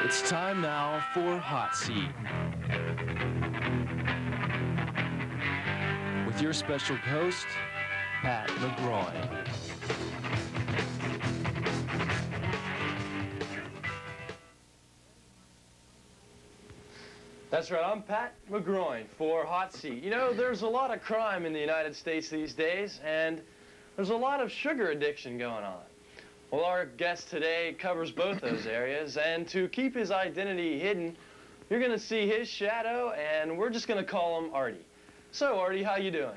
It's time now for Hot Seat. With your special host, Pat McGroin. That's right, I'm Pat McGroin for Hot Seat. You know, there's a lot of crime in the United States these days, and there's a lot of sugar addiction going on. Well, our guest today covers both those areas, and to keep his identity hidden, you're going to see his shadow, and we're just going to call him Artie. So, Artie, how you doing?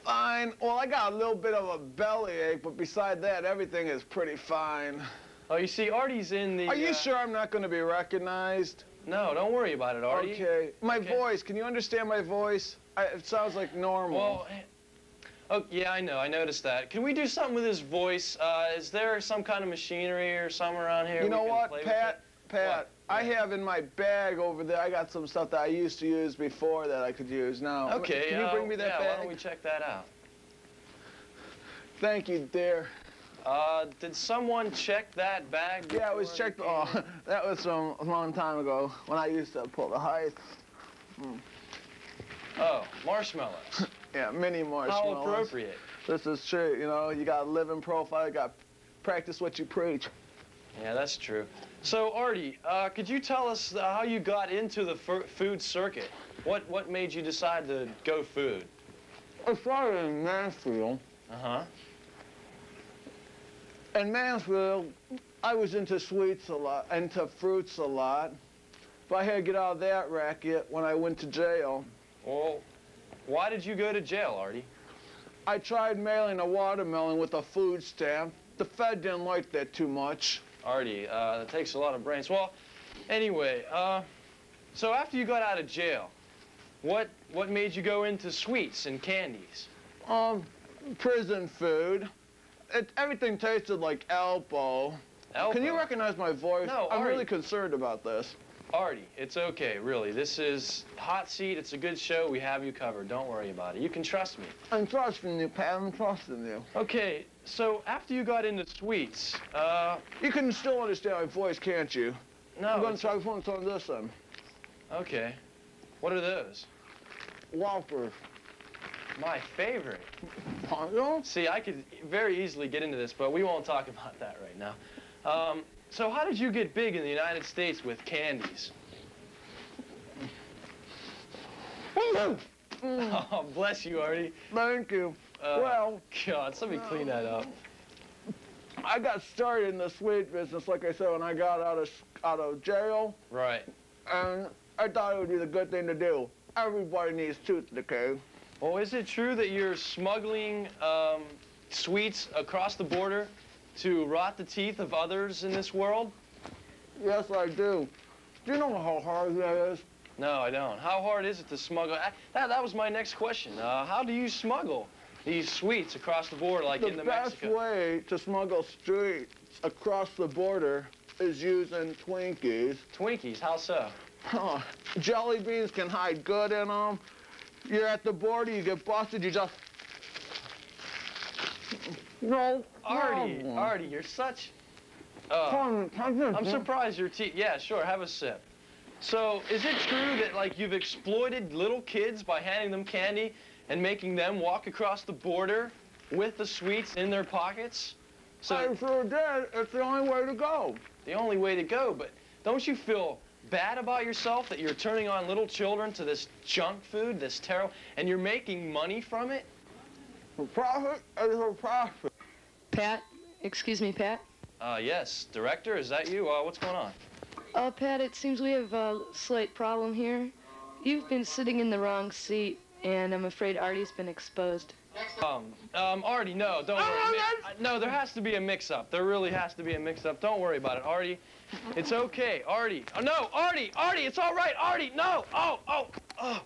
Fine. Well, I got a little bit of a bellyache, but beside that, everything is pretty fine. Oh, you see, Artie's in the... Are you sure I'm not going to be recognized? No, don't worry about it, Artie. Okay. My voice, can you understand my voice? It sounds like normal. Well, oh, yeah, I know. I noticed that. Can we do something with his voice? Is there some kind of machinery or something around here? You know what, Pat? What? I have in my bag over there, I got some stuff that I used to use before that I could use now. Okay. Can you bring me that bag? Why don't we check that out? Thank you, dear. Did someone check that bag? Yeah, it was checked. Oh, that was from a long time ago when I used to pull the height. Oh, marshmallows. Yeah, mini marshmallows. How appropriate. This is true, you know, you got to live in profile, you got to practice what you preach. Yeah, that's true. So, Artie, could you tell us how you got into the food circuit? What made you decide to go food? I started in Mansfield. Uh-huh. In Mansfield, I was into sweets a lot, into fruits a lot. But I had to get out of that racket when I went to jail. Well, why did you go to jail, Artie? I tried mailing a watermelon with a food stamp. The Fed didn't like that too much. Artie, that takes a lot of brains. Well, anyway, so after you got out of jail, what made you go into sweets and candies? Prison food. Everything tasted like elbow. Elbow? Can you recognize my voice? No, I'm Artie. really concerned about this. Artie, it's okay, really. This is Hot Seat. It's a good show. We have you covered. Don't worry about it. You can trust me. I'm trusting you, Pat. I'm trusting you. Okay, so after you got into sweets, You can still understand my voice, can't you? no. I'm going to try one on this one. Okay. What are those? Whoppers. My favorite. Pardon? See, I could very easily get into this, but we won't talk about that right now. So how did you get big in the United States with candies? Oh, bless you, Artie. Thank you. Well, God, somebody clean that up. I got started in the sweet business, like I said, when I got out of jail. Right. And I thought it would be the good thing to do. Everybody needs tooth decay. Well, is it true that you're smuggling sweets across the border to rot the teeth of others in this world? Yes, I do. Do you know how hard that is? No, I don't. How hard is it to smuggle? That was my next question. How do you smuggle these sweets across the border, like into Mexico? The best way to smuggle sweets across the border is using Twinkies. Twinkies, how so? Jelly beans can hide good in them. You're at the border, you get busted, you just... No. Artie, you're such... I'm I'm surprised your teeth... Yeah, sure, have a sip. So, is it true that, like, you've exploited little kids by handing them candy and making them walk across the border with the sweets in their pockets? So, I sure did. It's the only way to go. the only way to go, but don't you feel bad about yourself that you're turning on little children to this junk food, this terrible, and you're making money from it? For profit is for profit. Pat, excuse me, Pat. Yes, director, is that you? What's going on? Pat, it seems we have a slight problem here. You've been sitting in the wrong seat, and I'm afraid Artie's been exposed. Artie, no, don't worry. No, there has to be a mix-up. There really has to be a mix-up. Don't worry about it, Artie. It's okay, Artie. Oh, no, Artie, it's all right, Artie, no. Oh.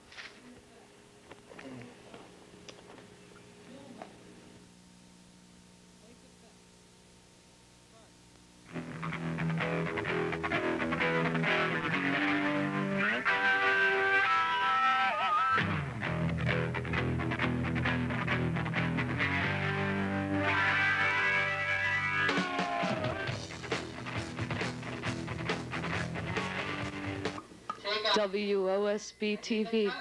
WOSB TV.